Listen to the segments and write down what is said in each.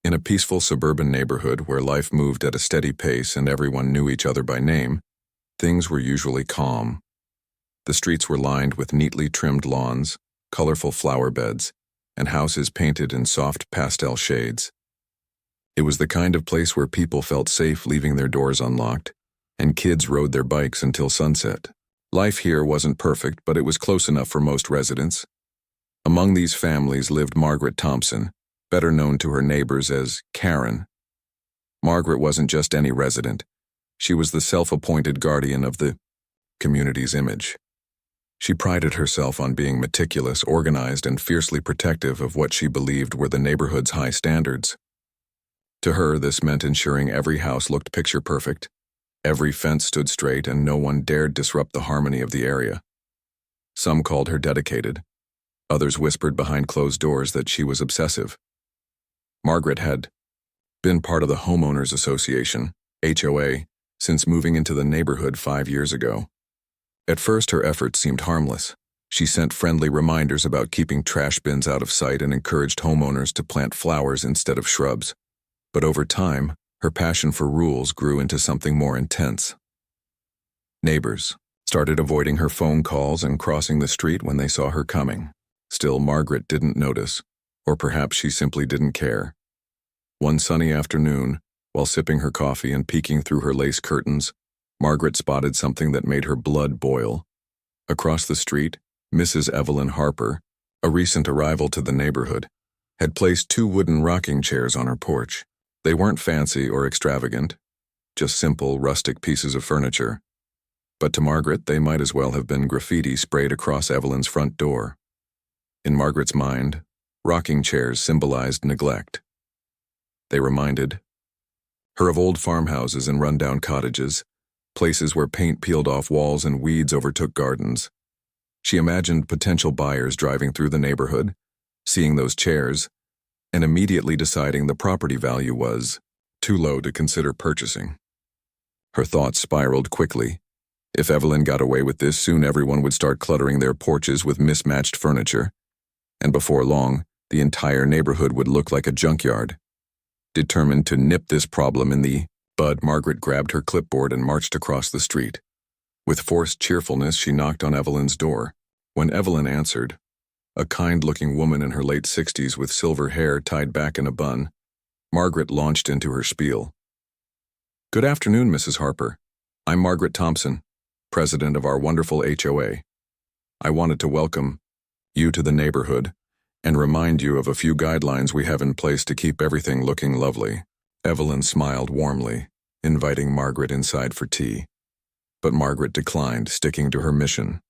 In a peaceful suburban neighborhood where life moved at a steady pace and everyone knew each other by name, things were usually calm. The streets were lined with neatly trimmed lawns, colorful flower beds, and houses painted in soft pastel shades. It was the kind of place where people felt safe leaving their doors unlocked, and kids rode their bikes until sunset. Life here wasn't perfect, but it was close enough for most residents. Among these families lived Margaret Thompson, better known to her neighbors as Karen. Margaret wasn't just any resident. She was the self-appointed guardian of the community's image. She prided herself on being meticulous, organized, and fiercely protective of what she believed were the neighborhood's high standards. To her, this meant ensuring every house looked picture-perfect, every fence stood straight, and no one dared disrupt the harmony of the area. Some called her dedicated. Others whispered behind closed doors that she was obsessive. Margaret had been part of the Homeowners Association, HOA, since moving into the neighborhood 5 years ago. At first, her efforts seemed harmless. She sent friendly reminders about keeping trash bins out of sight and encouraged homeowners to plant flowers instead of shrubs. But over time, her passion for rules grew into something more intense. Neighbors started avoiding her phone calls and crossing the street when they saw her coming. Still, Margaret didn't notice, or perhaps she simply didn't care. One sunny afternoon, while sipping her coffee and peeking through her lace curtains, Margaret spotted something that made her blood boil. Across the street, Mrs. Evelyn Harper, a recent arrival to the neighborhood, had placed 2 wooden rocking chairs on her porch. They weren't fancy or extravagant, just simple, rustic pieces of furniture. But to Margaret, they might as well have been graffiti sprayed across Evelyn's front door. In Margaret's mind, rocking chairs symbolized neglect. They reminded her of old farmhouses and rundown cottages, places where paint peeled off walls and weeds overtook gardens. She imagined potential buyers driving through the neighborhood, seeing those chairs, and immediately deciding the property value was too low to consider purchasing. Her thoughts spiraled quickly. If Evelyn got away with this, soon everyone would start cluttering their porches with mismatched furniture, and before long, the entire neighborhood would look like a junkyard. Determined to nip this problem in the bud, Margaret grabbed her clipboard and marched across the street. With forced cheerfulness, she knocked on Evelyn's door. When Evelyn answered, a kind-looking woman in her late 60s with silver hair tied back in a bun, Margaret launched into her spiel. "Good afternoon, Mrs. Harper. I'm Margaret Thompson, president of our wonderful HOA. I wanted to welcome you to the neighborhood and remind you of a few guidelines we have in place to keep everything looking lovely." Evelyn smiled warmly, inviting Margaret inside for tea. But Margaret declined, sticking to her mission.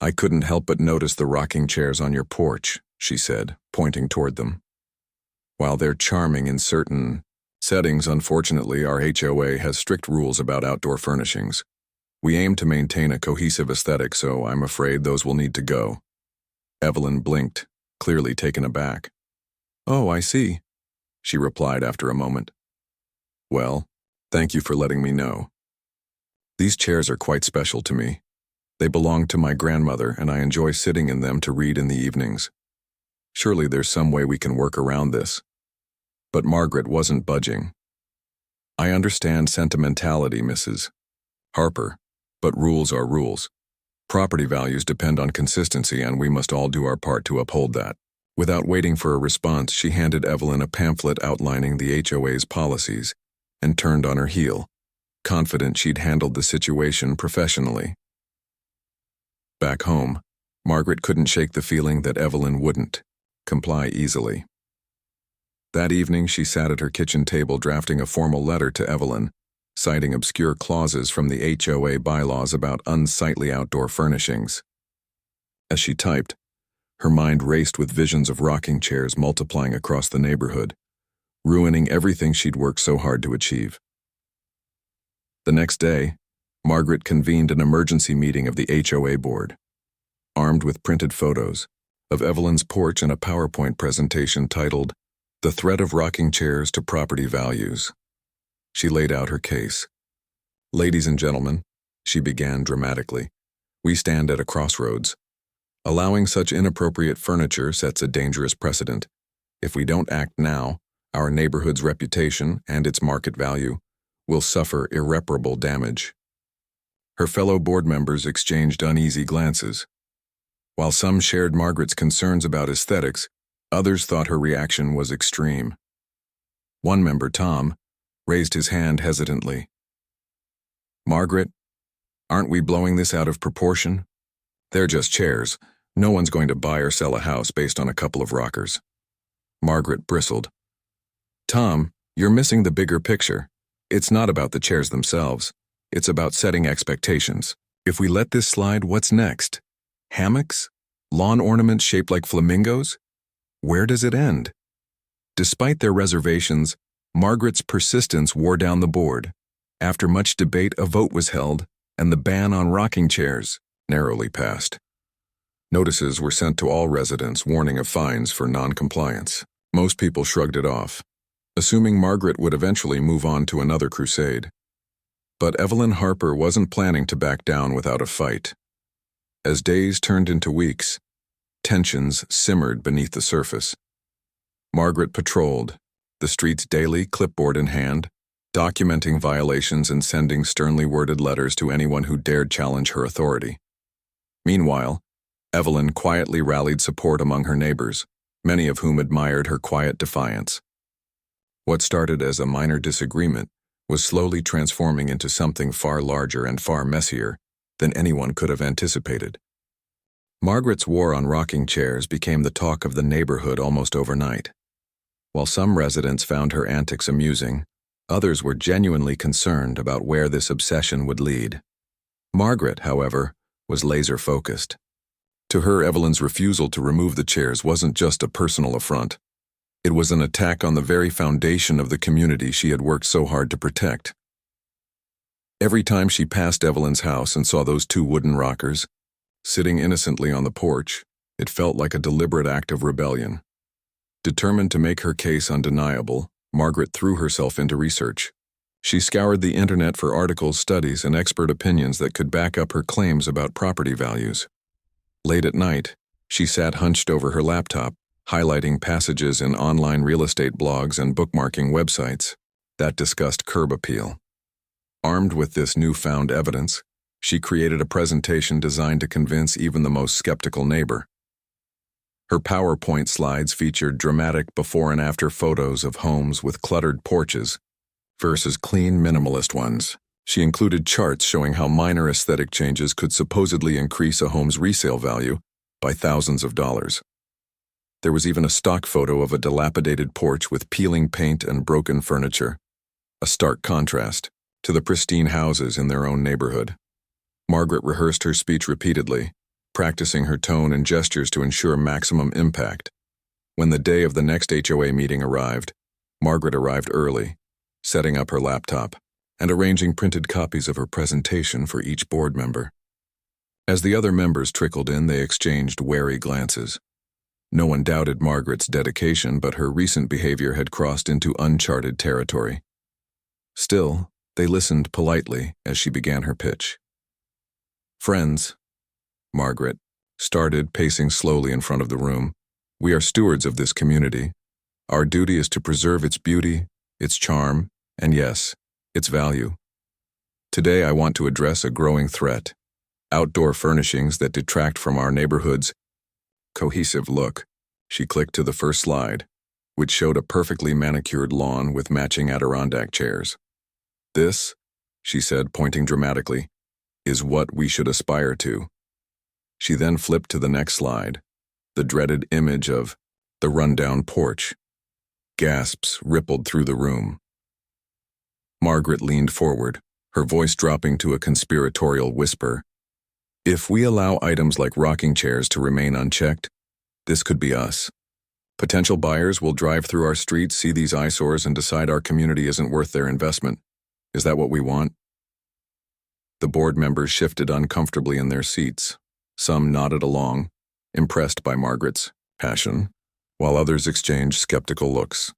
"I couldn't help but notice the rocking chairs on your porch," she said, pointing toward them. "While they're charming in certain settings, unfortunately, our HOA has strict rules about outdoor furnishings. We aim to maintain a cohesive aesthetic, so I'm afraid those will need to go." Evelyn blinked, clearly taken aback. "Oh, I see," she replied after a moment. "Well, thank you for letting me know. These chairs are quite special to me. They belong to my grandmother, and I enjoy sitting in them to read in the evenings. Surely there's some way we can work around this." But Margaret wasn't budging. "I understand sentimentality, Mrs. Harper, but rules are rules. Property values depend on consistency, and we must all do our part to uphold that." Without waiting for a response, she handed Evelyn a pamphlet outlining the HOA's policies and turned on her heel, confident she'd handled the situation professionally. Back home, Margaret couldn't shake the feeling that Evelyn wouldn't comply easily. That evening, she sat at her kitchen table drafting a formal letter to Evelyn, citing obscure clauses from the HOA bylaws about unsightly outdoor furnishings. As she typed, her mind raced with visions of rocking chairs multiplying across the neighborhood, ruining everything she'd worked so hard to achieve. The next day, Margaret convened an emergency meeting of the HOA board. Armed with printed photos of Evelyn's porch and a PowerPoint presentation titled, "The Threat of Rocking Chairs to Property Values," she laid out her case. "Ladies and gentlemen," she began dramatically, "we stand at a crossroads. Allowing such inappropriate furniture sets a dangerous precedent. If we don't act now, our neighborhood's reputation and its market value will suffer irreparable damage. Her fellow board members exchanged uneasy glances. While some shared Margaret's concerns about aesthetics, others thought her reaction was extreme. One member, Tom, raised his hand hesitantly. "Margaret, aren't we blowing this out of proportion? They're just chairs. No one's going to buy or sell a house based on a couple of rockers." Margaret bristled. "Tom, you're missing the bigger picture. It's not about the chairs themselves. It's about setting expectations. If we let this slide, what's next? Hammocks? Lawn ornaments shaped like flamingos? Where does it end?" Despite their reservations, Margaret's persistence wore down the board. After much debate, a vote was held, and the ban on rocking chairs narrowly passed. Notices were sent to all residents warning of fines for non-compliance. Most people shrugged it off, assuming Margaret would eventually move on to another crusade. But Evelyn Harper wasn't planning to back down without a fight. As days turned into weeks, tensions simmered beneath the surface. Margaret patrolled the streets daily, clipboard in hand, documenting violations and sending sternly worded letters to anyone who dared challenge her authority. Meanwhile, Evelyn quietly rallied support among her neighbors, many of whom admired her quiet defiance. What started as a minor disagreement was slowly transforming into something far larger and far messier than anyone could have anticipated. Margaret's war on rocking chairs became the talk of the neighborhood almost overnight. While some residents found her antics amusing, others were genuinely concerned about where this obsession would lead. Margaret, however, was laser-focused. To her, Evelyn's refusal to remove the chairs wasn't just a personal affront. It was an attack on the very foundation of the community she had worked so hard to protect. Every time she passed Evelyn's house and saw those two wooden rockers, sitting innocently on the porch, it felt like a deliberate act of rebellion. Determined to make her case undeniable, Margaret threw herself into research. She scoured the internet for articles, studies, and expert opinions that could back up her claims about property values. Late at night, she sat hunched over her laptop, highlighting passages in online real estate blogs and bookmarking websites that discussed curb appeal. Armed with this newfound evidence, she created a presentation designed to convince even the most skeptical neighbor. Her PowerPoint slides featured dramatic before and after photos of homes with cluttered porches versus clean, minimalist ones. She included charts showing how minor aesthetic changes could supposedly increase a home's resale value by thousands of dollars. There was even a stock photo of a dilapidated porch with peeling paint and broken furniture, a stark contrast to the pristine houses in their own neighborhood. Margaret rehearsed her speech repeatedly, practicing her tone and gestures to ensure maximum impact. When the day of the next HOA meeting arrived, Margaret arrived early, setting up her laptop and arranging printed copies of her presentation for each board member. As the other members trickled in, they exchanged wary glances. No one doubted Margaret's dedication, but her recent behavior had crossed into uncharted territory. Still, they listened politely as she began her pitch. "Friends," Margaret started, pacing slowly in front of the room, "we are stewards of this community. Our duty is to preserve its beauty, its charm, and yes, its value. Today I want to address a growing threat: outdoor furnishings that detract from our neighborhood's cohesive look." She clicked to the first slide, which showed a perfectly manicured lawn with matching Adirondack chairs. "This," she said, pointing dramatically, "is what we should aspire to." She then flipped to the next slide, the dreaded image of the rundown porch. Gasps rippled through the room. Margaret leaned forward, her voice dropping to a conspiratorial whisper. "If we allow items like rocking chairs to remain unchecked, this could be us. Potential buyers will drive through our streets, see these eyesores, and decide our community isn't worth their investment. Is that what we want?" The board members shifted uncomfortably in their seats. Some nodded along, impressed by Margaret's passion, while others exchanged skeptical looks.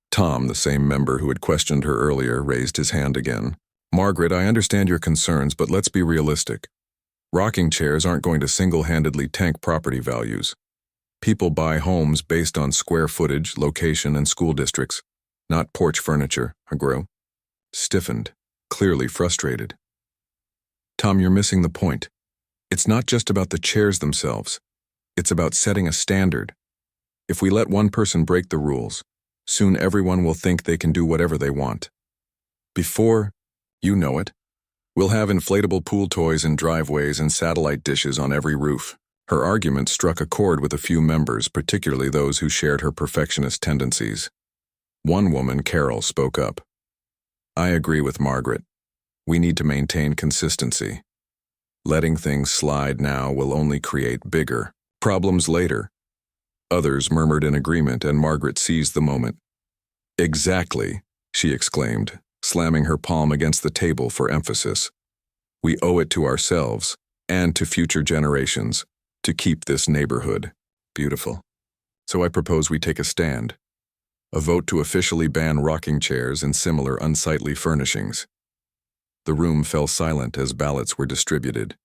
Tom, the same member who had questioned her earlier, raised his hand again. "Margaret, I understand your concerns, but let's be realistic. Rocking chairs aren't going to single-handedly tank property values. People buy homes based on square footage, location, and school districts, not porch furniture, Agro. Stiffened, clearly frustrated. Tom, you're missing the point. It's not just about the chairs themselves. It's about setting a standard. If we let one person break the rules, soon everyone will think they can do whatever they want. Before, you know it, we'll have inflatable pool toys in driveways and satellite dishes on every roof. Her argument struck a chord with a few members, particularly those who shared her perfectionist tendencies. One woman, Carol, spoke up. I agree with Margaret. We need to maintain consistency. Letting things slide now will only create bigger problems later. Others murmured in agreement, and Margaret seized the moment. Exactly, she exclaimed, slamming her palm against the table for emphasis. We owe it to ourselves, and to future generations, to keep this neighborhood beautiful. So I propose we take a stand. A vote to officially ban rocking chairs and similar unsightly furnishings. The room fell silent as ballots were distributed.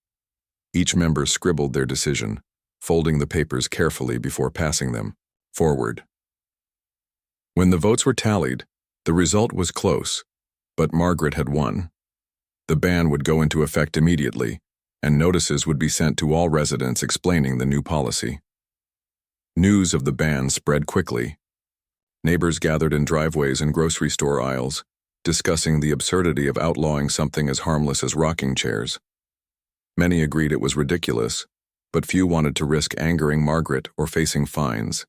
Each member scribbled their decision, folding the papers carefully before passing them forward. When the votes were tallied, the result was close, but Margaret had won. The ban would go into effect immediately, and notices would be sent to all residents explaining the new policy. News of the ban spread quickly. Neighbors gathered in driveways and grocery store aisles, discussing the absurdity of outlawing something as harmless as rocking chairs. Many agreed it was ridiculous, but few wanted to risk angering Margaret or facing fines.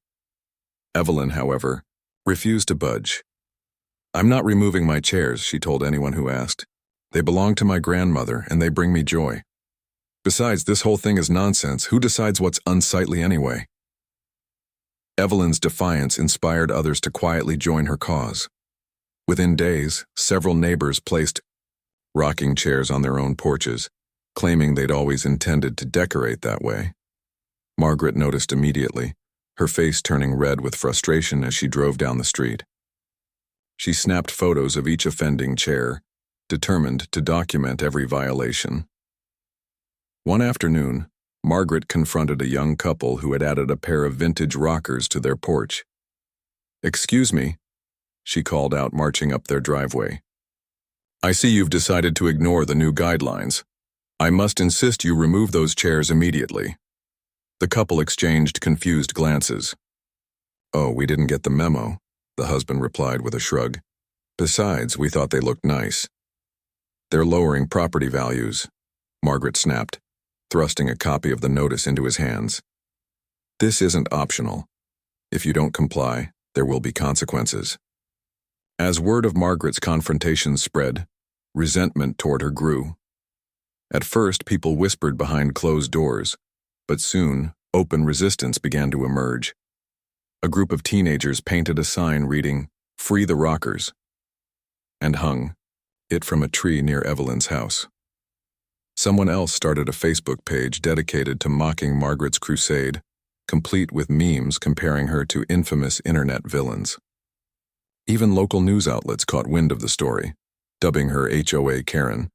Evelyn, however, refused to budge. I'm not removing my chairs, she told anyone who asked. They belong to my grandmother, and they bring me joy. Besides, this whole thing is nonsense. Who decides what's unsightly anyway? Evelyn's defiance inspired others to quietly join her cause. Within days, several neighbors placed rocking chairs on their own porches, claiming they'd always intended to decorate that way. Margaret noticed immediately, her face turning red with frustration as she drove down the street. She snapped photos of each offending chair, determined to document every violation. One afternoon, Margaret confronted a young couple who had added a pair of vintage rockers to their porch. Excuse me, she called out, marching up their driveway. I see you've decided to ignore the new guidelines. I must insist you remove those chairs immediately. The couple exchanged confused glances. Oh, we didn't get the memo, the husband replied with a shrug. Besides, we thought they looked nice. They're lowering property values, Margaret snapped, thrusting a copy of the notice into his hands. This isn't optional. If you don't comply, there will be consequences. As word of Margaret's confrontation spread, resentment toward her grew. At first, people whispered behind closed doors, but soon, open resistance began to emerge. A group of teenagers painted a sign reading, "Free the Rockers," and hung it from a tree near Evelyn's house. Someone else started a Facebook page dedicated to mocking Margaret's crusade, complete with memes comparing her to infamous internet villains. Even local news outlets caught wind of the story, dubbing her HOA Karen,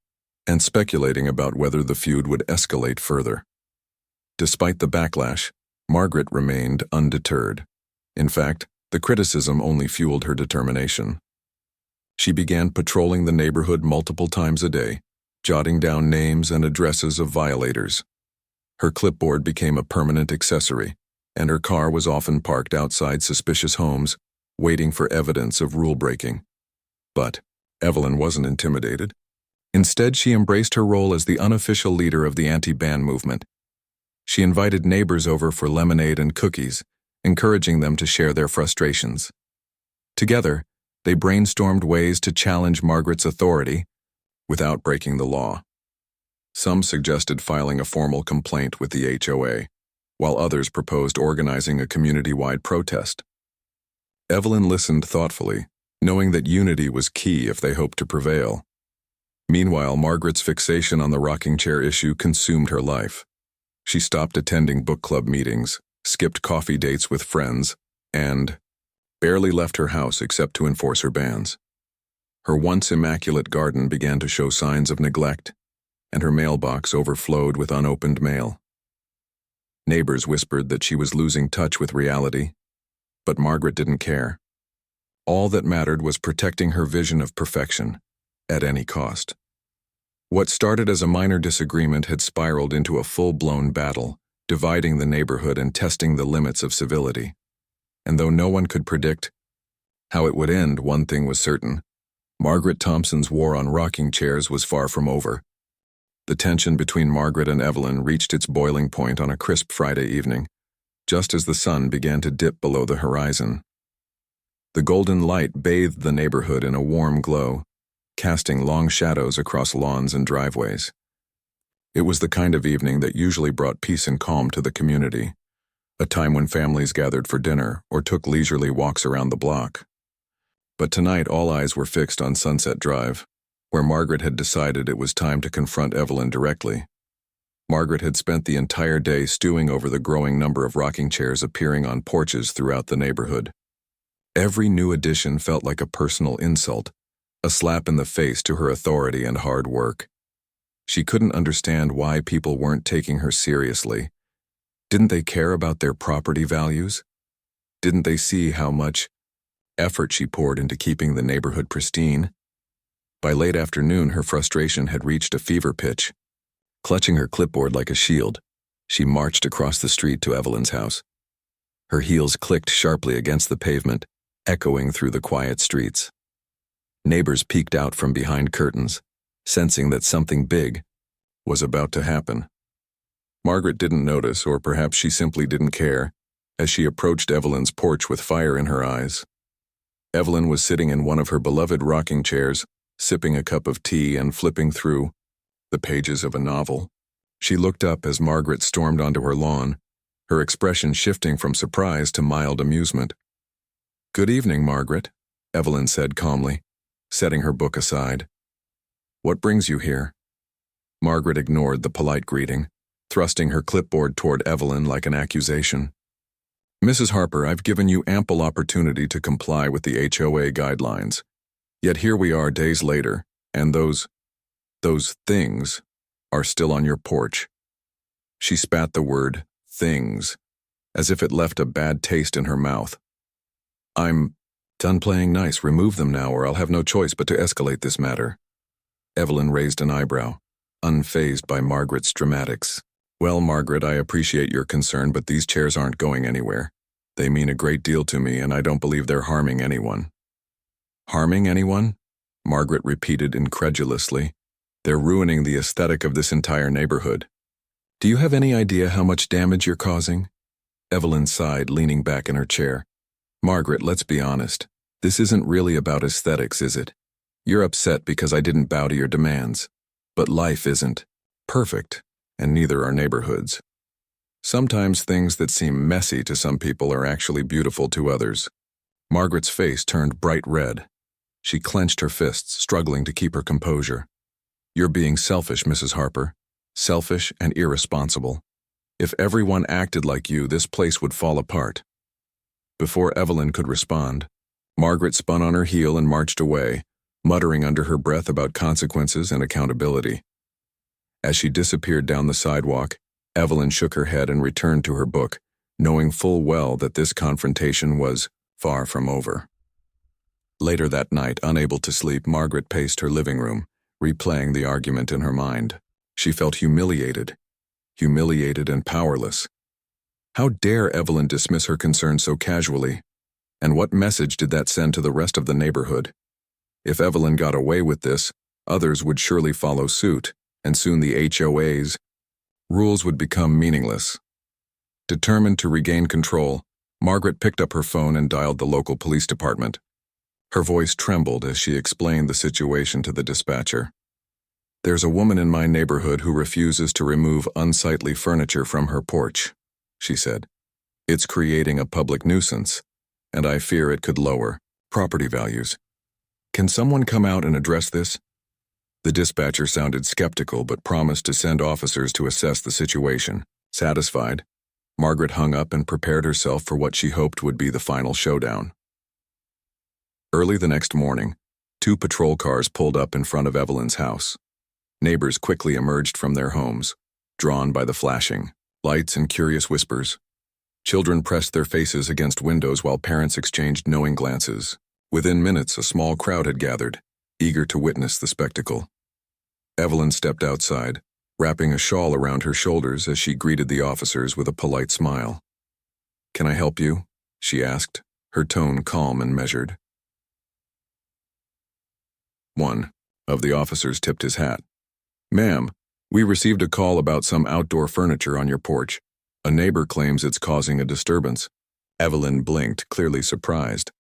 and speculating about whether the feud would escalate further. Despite the backlash, Margaret remained undeterred. In fact, the criticism only fueled her determination. She began patrolling the neighborhood multiple times a day, jotting down names and addresses of violators. Her clipboard became a permanent accessory, and her car was often parked outside suspicious homes, waiting for evidence of rule-breaking. But Evelyn wasn't intimidated. Instead, she embraced her role as the unofficial leader of the anti-ban movement. She invited neighbors over for lemonade and cookies, encouraging them to share their frustrations. Together, they brainstormed ways to challenge Margaret's authority without breaking the law. Some suggested filing a formal complaint with the HOA, while others proposed organizing a community-wide protest. Evelyn listened thoughtfully, knowing that unity was key if they hoped to prevail. Meanwhile, Margaret's fixation on the rocking chair issue consumed her life. She stopped attending book club meetings, skipped coffee dates with friends, and barely left her house except to enforce her bans. Her once immaculate garden began to show signs of neglect, and her mailbox overflowed with unopened mail. Neighbors whispered that she was losing touch with reality, but Margaret didn't care. All that mattered was protecting her vision of perfection, at any cost. What started as a minor disagreement had spiraled into a full-blown battle, dividing the neighborhood and testing the limits of civility. And though no one could predict how it would end, one thing was certain. Margaret Thompson's war on rocking chairs was far from over. The tension between Margaret and Evelyn reached its boiling point on a crisp Friday evening, just as the sun began to dip below the horizon. The golden light bathed the neighborhood in a warm glow, casting long shadows across lawns and driveways. It was the kind of evening that usually brought peace and calm to the community, a time when families gathered for dinner or took leisurely walks around the block. But tonight all eyes were fixed on Sunset Drive, where Margaret had decided it was time to confront Evelyn directly. Margaret had spent the entire day stewing over the growing number of rocking chairs appearing on porches throughout the neighborhood. Every new addition felt like a personal insult, a slap in the face to her authority and hard work. She couldn't understand why people weren't taking her seriously. Didn't they care about their property values? Didn't they see how much effort she poured into keeping the neighborhood pristine? By late afternoon, her frustration had reached a fever pitch. Clutching her clipboard like a shield, she marched across the street to Evelyn's house. Her heels clicked sharply against the pavement, echoing through the quiet streets. Neighbors peeked out from behind curtains, sensing that something big was about to happen. Margaret didn't notice, or perhaps she simply didn't care, as she approached Evelyn's porch with fire in her eyes. Evelyn was sitting in one of her beloved rocking chairs, sipping a cup of tea and flipping through the pages of a novel. She looked up as Margaret stormed onto her lawn, her expression shifting from surprise to mild amusement. "Good evening, Margaret," Evelyn said calmly, setting her book aside. "What brings you here?" Margaret ignored the polite greeting, thrusting her clipboard toward Evelyn like an accusation. "Mrs. Harper, I've given you ample opportunity to comply with the HOA guidelines. Yet here we are days later, and those things are still on your porch." She spat the word things, as if it left a bad taste in her mouth. "I'm done playing nice. Remove them now, or I'll have no choice but to escalate this matter." Evelyn raised an eyebrow, unfazed by Margaret's dramatics. "Well, Margaret, I appreciate your concern, but these chairs aren't going anywhere. They mean a great deal to me, and I don't believe they're harming anyone." "Harming anyone?" Margaret repeated incredulously. "They're ruining the aesthetic of this entire neighborhood. Do you have any idea how much damage you're causing?" Evelyn sighed, leaning back in her chair. "Margaret, let's be honest. This isn't really about aesthetics, is it? You're upset because I didn't bow to your demands. But life isn't perfect, and neither are neighborhoods. Sometimes things that seem messy to some people are actually beautiful to others." Margaret's face turned bright red. She clenched her fists, struggling to keep her composure. "You're being selfish, Mrs. Harper. Selfish and irresponsible. If everyone acted like you, this place would fall apart." Before Evelyn could respond, Margaret spun on her heel and marched away, muttering under her breath about consequences and accountability. As she disappeared down the sidewalk, Evelyn shook her head and returned to her book, knowing full well that this confrontation was far from over. Later that night, unable to sleep, Margaret paced her living room, replaying the argument in her mind. She felt humiliated and powerless. How dare Evelyn dismiss her concern so casually? And what message did that send to the rest of the neighborhood? If Evelyn got away with this, others would surely follow suit, and soon the HOA's rules would become meaningless. Determined to regain control, Margaret picked up her phone and dialed the local police department. Her voice trembled as she explained the situation to the dispatcher. "There's a woman in my neighborhood who refuses to remove unsightly furniture from her porch," she said. "It's creating a public nuisance, and I fear it could lower property values. Can someone come out and address this?" The dispatcher sounded skeptical but promised to send officers to assess the situation. Satisfied, Margaret hung up and prepared herself for what she hoped would be the final showdown. Early the next morning, 2 patrol cars pulled up in front of Evelyn's house. Neighbors quickly emerged from their homes, drawn by the flashing lights and curious whispers. Children pressed their faces against windows while parents exchanged knowing glances. Within minutes, a small crowd had gathered, eager to witness the spectacle. Evelyn stepped outside, wrapping a shawl around her shoulders as she greeted the officers with a polite smile. "Can I help you?" she asked, her tone calm and measured. One of the officers tipped his hat. "Ma'am, we received a call about some outdoor furniture on your porch. A neighbor claims it's causing a disturbance." Evelyn blinked, clearly surprised.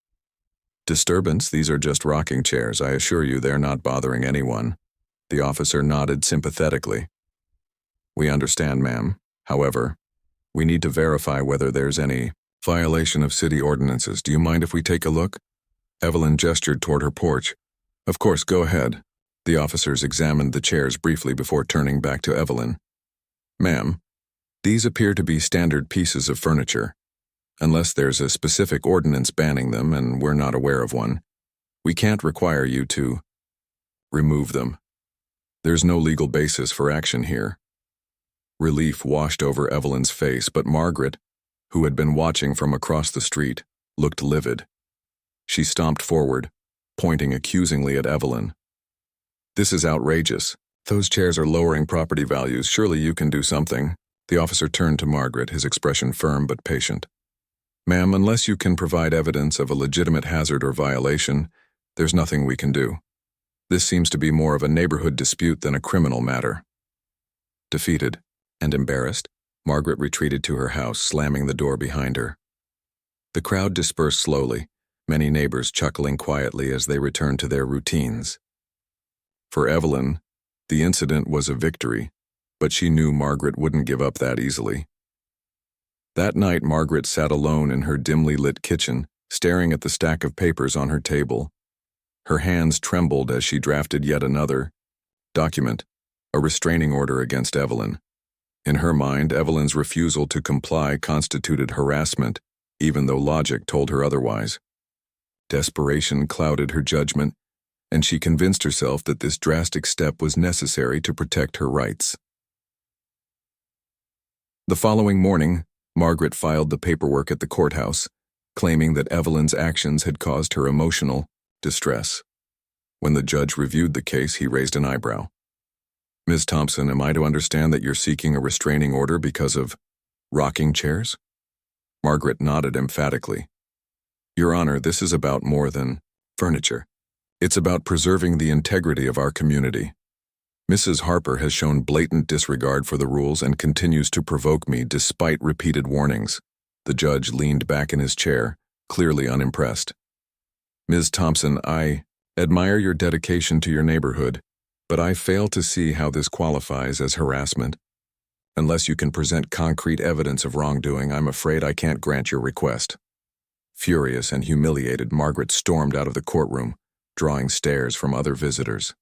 "Disturbance? These are just rocking chairs. I assure you they're not bothering anyone." The officer nodded sympathetically. "We understand, ma'am. However, we need to verify whether there's any violation of city ordinances. Do you mind if we take a look?" Evelyn gestured toward her porch. "Of course, go ahead." The officers examined the chairs briefly before turning back to Evelyn. "Ma'am, these appear to be standard pieces of furniture. Unless there's a specific ordinance banning them, and we're not aware of one, we can't require you to remove them. There's no legal basis for action here." Relief washed over Evelyn's face, but Margaret, who had been watching from across the street, looked livid. She stomped forward, pointing accusingly at Evelyn. "This is outrageous. Those chairs are lowering property values. Surely you can do something." The officer turned to Margaret, his expression firm but patient. "Ma'am, unless you can provide evidence of a legitimate hazard or violation, there's nothing we can do. This seems to be more of a neighborhood dispute than a criminal matter." Defeated and embarrassed, Margaret retreated to her house, slamming the door behind her. The crowd dispersed slowly, many neighbors chuckling quietly as they returned to their routines. For Evelyn, the incident was a victory, but she knew Margaret wouldn't give up that easily. That night, Margaret sat alone in her dimly lit kitchen, staring at the stack of papers on her table. Her hands trembled as she drafted yet another document, a restraining order against Evelyn. In her mind, Evelyn's refusal to comply constituted harassment, even though logic told her otherwise. Desperation clouded her judgment, and she convinced herself that this drastic step was necessary to protect her rights. The following morning, Margaret filed the paperwork at the courthouse, claiming that Evelyn's actions had caused her emotional distress. When the judge reviewed the case, he raised an eyebrow. "Ms. Thompson, am I to understand that you're seeking a restraining order because of rocking chairs?" Margaret nodded emphatically. "Your Honor, this is about more than furniture. It's about preserving the integrity of our community. Mrs. Harper has shown blatant disregard for the rules and continues to provoke me despite repeated warnings." The judge leaned back in his chair, clearly unimpressed. "Ms. Thompson, I admire your dedication to your neighborhood, but I fail to see how this qualifies as harassment. Unless you can present concrete evidence of wrongdoing, I'm afraid I can't grant your request." Furious and humiliated, Margaret stormed out of the courtroom, drawing stares from other visitors.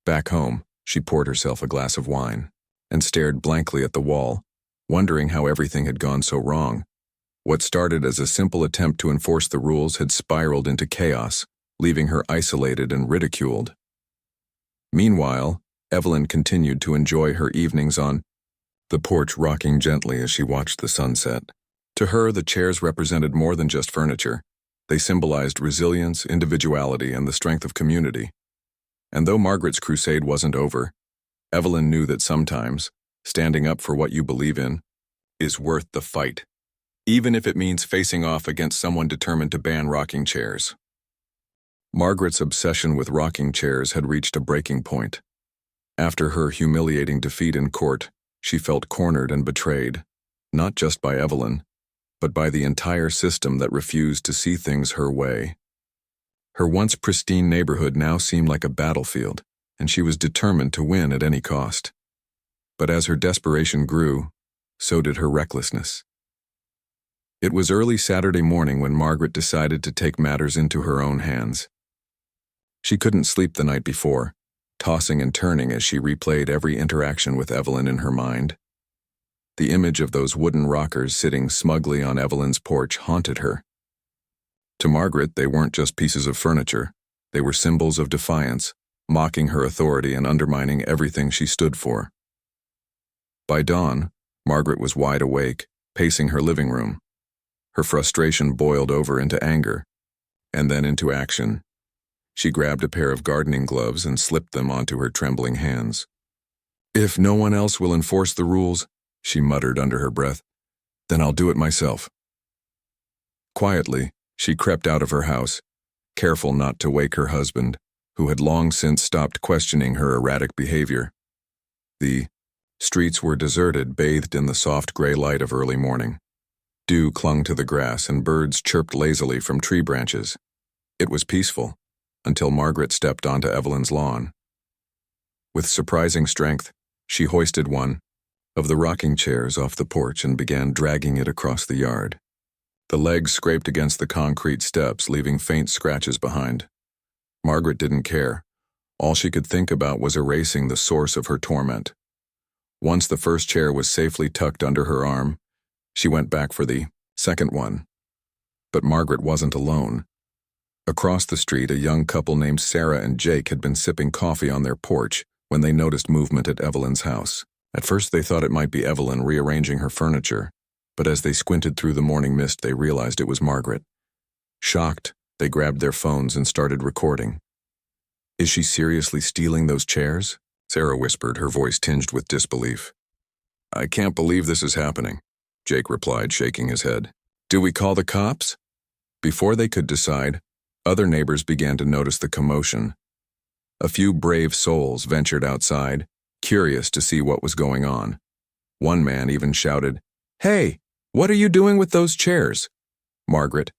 Back home, she poured herself a glass of wine and stared blankly at the wall, wondering how everything had gone so wrong. What started as a simple attempt to enforce the rules had spiraled into chaos, leaving her isolated and ridiculed. Meanwhile, Evelyn continued to enjoy her evenings on the porch, rocking gently as she watched the sunset. To her, the chairs represented more than just furniture. They symbolized resilience, individuality, and the strength of community. And though Margaret's crusade wasn't over, Evelyn knew that sometimes standing up for what you believe in is worth the fight, even if it means facing off against someone determined to ban rocking chairs. Margaret's obsession with rocking chairs had reached a breaking point. After her humiliating defeat in court, she felt cornered and betrayed, not just by Evelyn, but by the entire system that refused to see things her way. Her once pristine neighborhood now seemed like a battlefield, and she was determined to win at any cost. But as her desperation grew, so did her recklessness. It was early Saturday morning when Margaret decided to take matters into her own hands. She couldn't sleep the night before, tossing and turning as she replayed every interaction with Evelyn in her mind. The image of those wooden rockers sitting smugly on Evelyn's porch haunted her. To Margaret, they weren't just pieces of furniture. They were symbols of defiance, mocking her authority and undermining everything she stood for. By dawn, Margaret was wide awake, pacing her living room. Her frustration boiled over into anger, and then into action. She grabbed a pair of gardening gloves and slipped them onto her trembling hands. "If no one else will enforce the rules," she muttered under her breath, "then I'll do it myself." Quietly, she crept out of her house, careful not to wake her husband, who had long since stopped questioning her erratic behavior. The streets were deserted, bathed in the soft gray light of early morning. Dew clung to the grass and birds chirped lazily from tree branches. It was peaceful, until Margaret stepped onto Evelyn's lawn. With surprising strength, she hoisted one of the rocking chairs off the porch and began dragging it across the yard. The legs scraped against the concrete steps, leaving faint scratches behind. Margaret didn't care. All she could think about was erasing the source of her torment. Once the first chair was safely tucked under her arm, she went back for the second one. But Margaret wasn't alone. Across the street, a young couple named Sarah and Jake had been sipping coffee on their porch when they noticed movement at Evelyn's house. At first they thought it might be Evelyn rearranging her furniture, but as they squinted through the morning mist they realized it was Margaret. Shocked, they grabbed their phones and started recording. "Is she seriously stealing those chairs?" Sarah whispered, her voice tinged with disbelief. "I can't believe this is happening," Jake replied, shaking his head. "Do we call the cops?" Before they could decide, other neighbors began to notice the commotion. A few brave souls ventured outside, curious to see what was going on. One man even shouted, "Hey, what are you doing with those chairs?" Margaret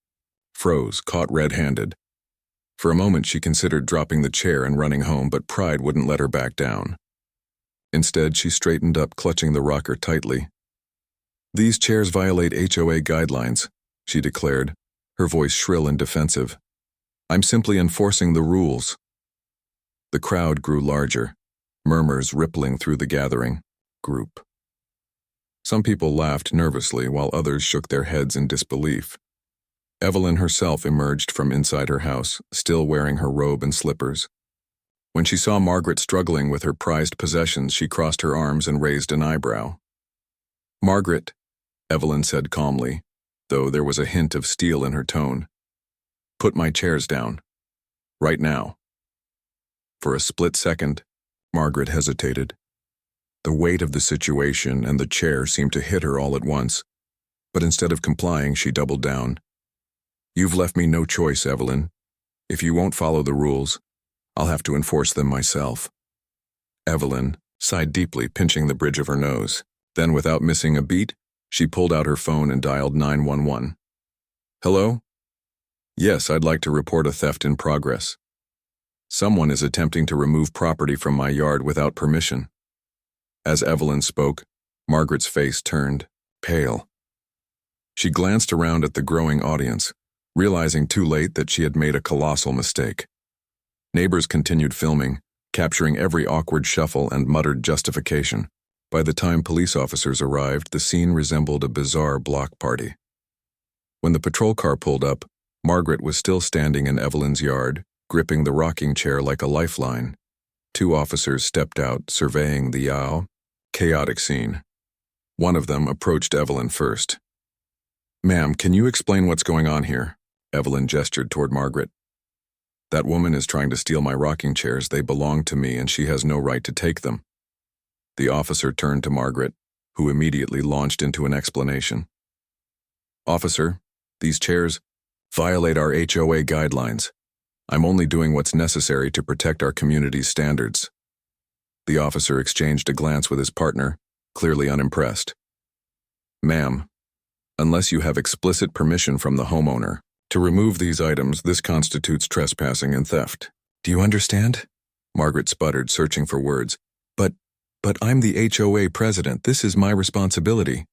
froze, caught red-handed. For a moment she considered dropping the chair and running home, but pride wouldn't let her back down. Instead, she straightened up, clutching the rocker tightly. "These chairs violate HOA guidelines," she declared, her voice shrill and defensive. "I'm simply enforcing the rules." The crowd grew larger, murmurs rippling through the gathering group. Some people laughed nervously while others shook their heads in disbelief. Evelyn herself emerged from inside her house, still wearing her robe and slippers. When she saw Margaret struggling with her prized possessions, she crossed her arms and raised an eyebrow. "Margaret," Evelyn said calmly, though there was a hint of steel in her tone, "put my chairs down. Right now." For a split second, Margaret hesitated. The weight of the situation and the chair seemed to hit her all at once, but instead of complying, she doubled down. "You've left me no choice, Evelyn. If you won't follow the rules, I'll have to enforce them myself." Evelyn sighed deeply, pinching the bridge of her nose. Then, without missing a beat, she pulled out her phone and dialed 911. "Hello? Yes, I'd like to report a theft in progress. Someone is attempting to remove property from my yard without permission." As Evelyn spoke, Margaret's face turned pale. She glanced around at the growing audience, realizing too late that she had made a colossal mistake. Neighbors continued filming, capturing every awkward shuffle and muttered justification. By the time police officers arrived, the scene resembled a bizarre block party. When the patrol car pulled up, Margaret was still standing in Evelyn's yard, gripping the rocking chair like a lifeline. Two officers stepped out, surveying the chaotic scene. One of them approached Evelyn first. "Ma'am, can you explain what's going on here?" Evelyn gestured toward Margaret. "That woman is trying to steal my rocking chairs. They belong to me and she has no right to take them." The officer turned to Margaret, who immediately launched into an explanation. "Officer, these chairs violate our HOA guidelines. I'm only doing what's necessary to protect our community's standards." The officer exchanged a glance with his partner, clearly unimpressed. "Ma'am, unless you have explicit permission from the homeowner to remove these items, this constitutes trespassing and theft." "Do you understand?" Margaret sputtered, searching for words. But I'm the HOA president. This is my responsibility."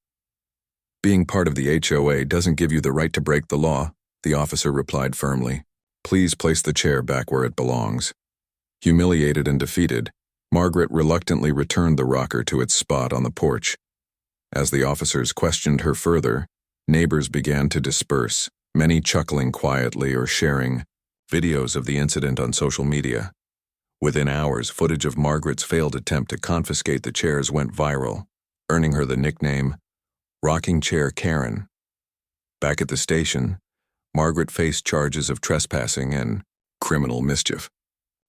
"Being part of the HOA doesn't give you the right to break the law," the officer replied firmly. "Please place the chair back where it belongs." Humiliated and defeated, Margaret reluctantly returned the rocker to its spot on the porch. As the officers questioned her further, neighbors began to disperse, many chuckling quietly or sharing videos of the incident on social media. Within hours, footage of Margaret's failed attempt to confiscate the chairs went viral, earning her the nickname Rocking Chair Karen. Back at the station, Margaret faced charges of trespassing and criminal mischief.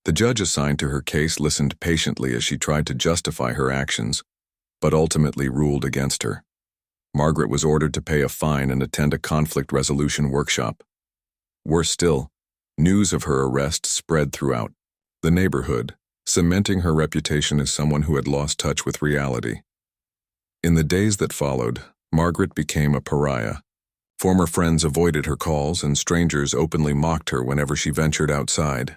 The judge assigned to her case listened patiently as she tried to justify her actions, but ultimately ruled against her. Margaret was ordered to pay a fine and attend a conflict resolution workshop. Worse still, news of her arrest spread throughout the neighborhood, cementing her reputation as someone who had lost touch with reality. In the days that followed, Margaret became a pariah. Former friends avoided her calls, and strangers openly mocked her whenever she ventured outside.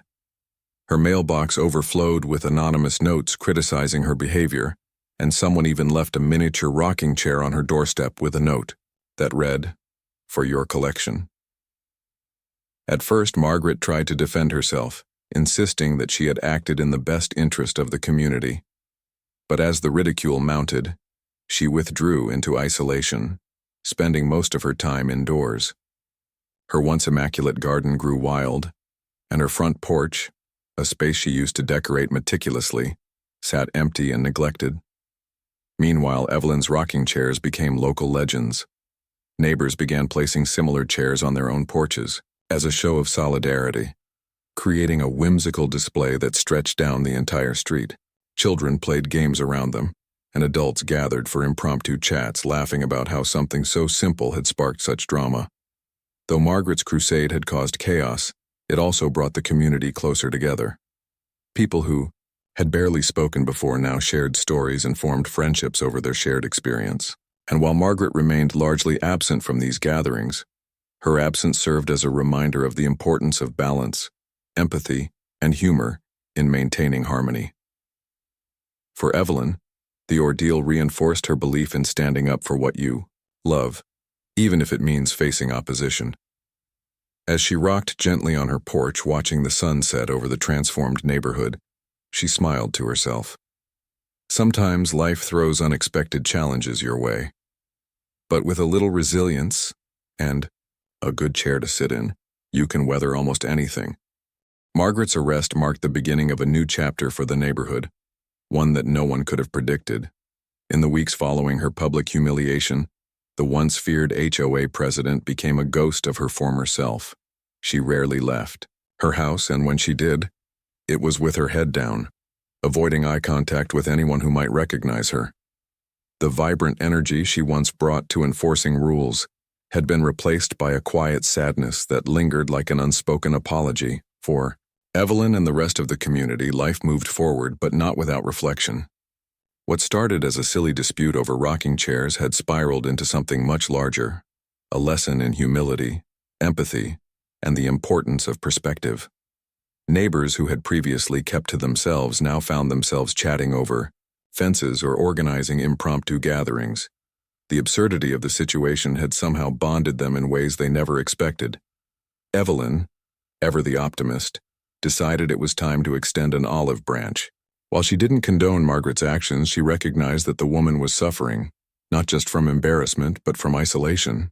Her mailbox overflowed with anonymous notes criticizing her behavior, and someone even left a miniature rocking chair on her doorstep with a note that read, "For your collection." At first, Margaret tried to defend herself, insisting that she had acted in the best interest of the community. But as the ridicule mounted, she withdrew into isolation, spending most of her time indoors. Her once immaculate garden grew wild, and her front porch, a space she used to decorate meticulously, sat empty and neglected. Meanwhile, Evelyn's rocking chairs became local legends. Neighbors began placing similar chairs on their own porches as a show of solidarity, creating a whimsical display that stretched down the entire street. Children played games around them, and adults gathered for impromptu chats, laughing about how something so simple had sparked such drama. Though Margaret's crusade had caused chaos, it also brought the community closer together. People who had barely spoken before now shared stories and formed friendships over their shared experience. And while Margaret remained largely absent from these gatherings, her absence served as a reminder of the importance of balance, empathy, and humor in maintaining harmony. For Evelyn, the ordeal reinforced her belief in standing up for what you love, even if it means facing opposition. As she rocked gently on her porch watching the sun set over the transformed neighborhood, she smiled to herself. Sometimes life throws unexpected challenges your way, but with a little resilience and a good chair to sit in, you can weather almost anything. Margaret's arrest marked the beginning of a new chapter for the neighborhood, one that no one could have predicted. In the weeks following her public humiliation, the once feared HOA president became a ghost of her former self. She rarely left her house, and when she did, it was with her head down, avoiding eye contact with anyone who might recognize her. The vibrant energy she once brought to enforcing rules had been replaced by a quiet sadness that lingered like an unspoken apology. For Evelyn and the rest of the community, life moved forward, but not without reflection. What started as a silly dispute over rocking chairs had spiraled into something much larger, a lesson in humility, empathy, and the importance of perspective. Neighbors who had previously kept to themselves now found themselves chatting over fences or organizing impromptu gatherings. The absurdity of the situation had somehow bonded them in ways they never expected. Evelyn, ever the optimist, decided it was time to extend an olive branch. While she didn't condone Margaret's actions, she recognized that the woman was suffering, not just from embarrassment, but from isolation.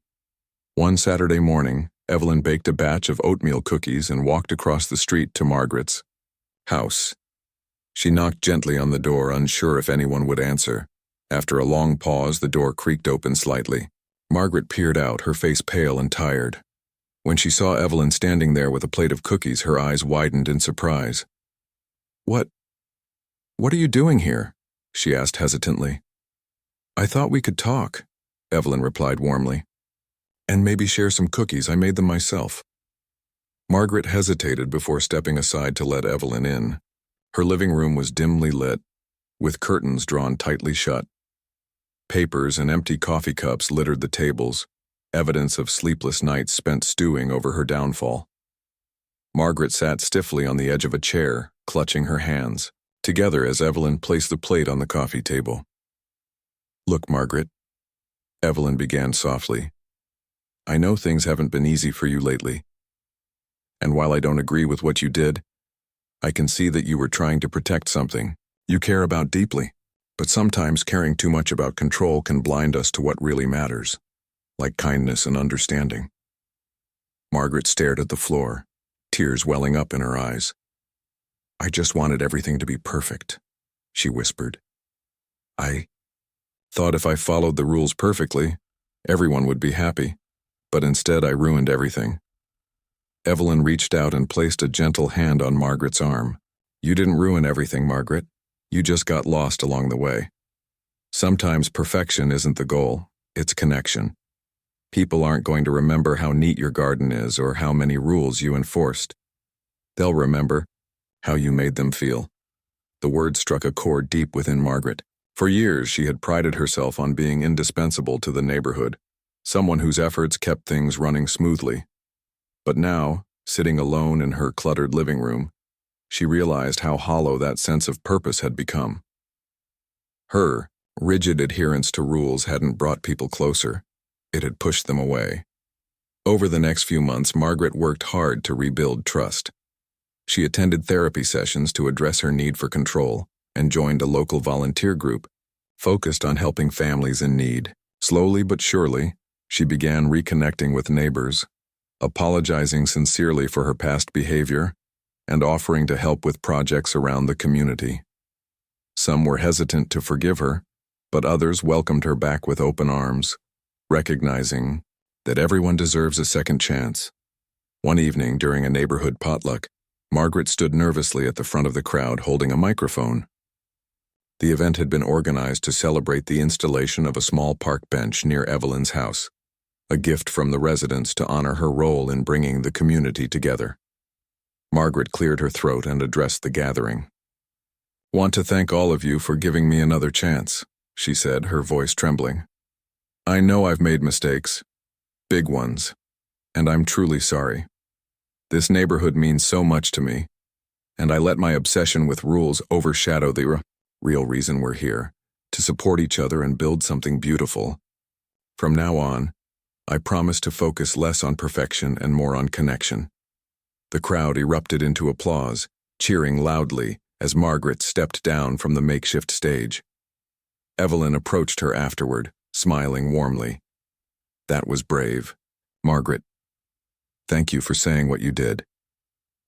One Saturday morning, Evelyn baked a batch of oatmeal cookies and walked across the street to Margaret's house. She knocked gently on the door, unsure if anyone would answer. After a long pause, the door creaked open slightly. Margaret peered out, her face pale and tired. When she saw Evelyn standing there with a plate of cookies, her eyes widened in surprise. What are you doing here?" she asked hesitantly. "I thought we could talk," Evelyn replied warmly. "And maybe share some cookies. I made them myself." Margaret hesitated before stepping aside to let Evelyn in. Her living room was dimly lit, with curtains drawn tightly shut. Papers and empty coffee cups littered the tables, evidence of sleepless nights spent stewing over her downfall. Margaret sat stiffly on the edge of a chair, clutching her hands together as Evelyn placed the plate on the coffee table. "Look, Margaret," Evelyn began softly, "I know things haven't been easy for you lately. And while I don't agree with what you did, I can see that you were trying to protect something you care about deeply. But sometimes caring too much about control can blind us to what really matters, like kindness and understanding." Margaret stared at the floor, tears welling up in her eyes. "I just wanted everything to be perfect," she whispered. I Thought if I followed the rules perfectly, everyone would be happy, but instead I ruined everything. Evelyn reached out and placed a gentle hand on Margaret's arm. You didn't ruin everything, Margaret. You just got lost along the way. Sometimes perfection isn't the goal, it's connection. People aren't going to remember how neat your garden is or how many rules you enforced. They'll remember how you made them feel. The word struck a chord deep within Margaret. For years, she had prided herself on being indispensable to the neighborhood, someone whose efforts kept things running smoothly. But now, sitting alone in her cluttered living room, she realized how hollow that sense of purpose had become. Her rigid adherence to rules hadn't brought people closer. It had pushed them away. Over the next few months, Margaret worked hard to rebuild trust. She attended therapy sessions to address her need for control and joined a local volunteer group focused on helping families in need. Slowly but surely, she began reconnecting with neighbors, apologizing sincerely for her past behavior, and offering to help with projects around the community. Some were hesitant to forgive her, but others welcomed her back with open arms, recognizing that everyone deserves a second chance. One evening during a neighborhood potluck, Margaret stood nervously at the front of the crowd holding a microphone. The event had been organized to celebrate the installation of a small park bench near Evelyn's house, a gift from the residents to honor her role in bringing the community together. Margaret cleared her throat and addressed the gathering. "Want to thank all of you for giving me another chance," she said, her voice trembling. "I know I've made mistakes, big ones, and I'm truly sorry. This neighborhood means so much to me, and I let my obsession with rules overshadow the real reason we're here, to support each other and build something beautiful. From now on, I promise to focus less on perfection and more on connection." The crowd erupted into applause, cheering loudly as Margaret stepped down from the makeshift stage. Evelyn approached her afterward, smiling warmly. "That was brave, Margaret. Thank you for saying what you did."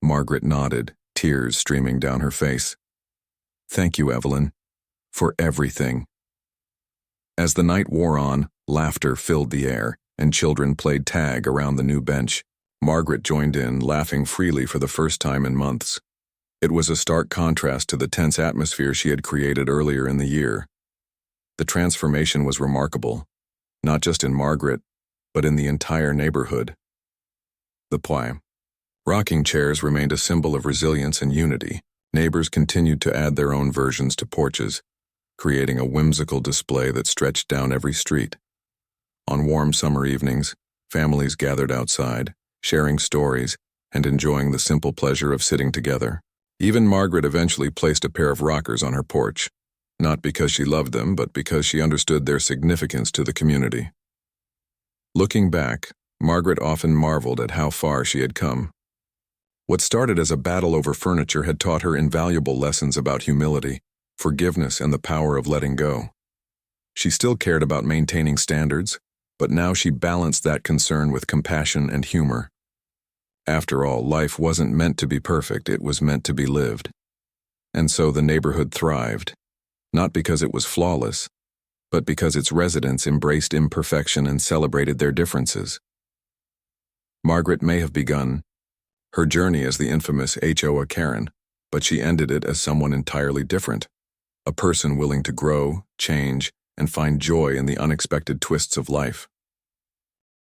Margaret nodded, tears streaming down her face. "Thank you, Evelyn, for everything." As the night wore on, laughter filled the air, and children played tag around the new bench. Margaret joined in, laughing freely for the first time in months. It was a stark contrast to the tense atmosphere she had created earlier in the year. The transformation was remarkable, not just in Margaret, but in the entire neighborhood. The poem. Rocking chairs remained a symbol of resilience and unity. Neighbors continued to add their own versions to porches, creating a whimsical display that stretched down every street. On warm summer evenings, families gathered outside, sharing stories and enjoying the simple pleasure of sitting together. Even Margaret eventually placed a pair of rockers on her porch, not because she loved them, but because she understood their significance to the community. Looking back, Margaret often marveled at how far she had come. What started as a battle over furniture had taught her invaluable lessons about humility, forgiveness, and the power of letting go. She still cared about maintaining standards, but now she balanced that concern with compassion and humor. After all, life wasn't meant to be perfect, it was meant to be lived. And so the neighborhood thrived, not because it was flawless, but because its residents embraced imperfection and celebrated their differences. Margaret may have begun her journey as the infamous HOA Karen, but she ended it as someone entirely different, a person willing to grow, change, and find joy in the unexpected twists of life.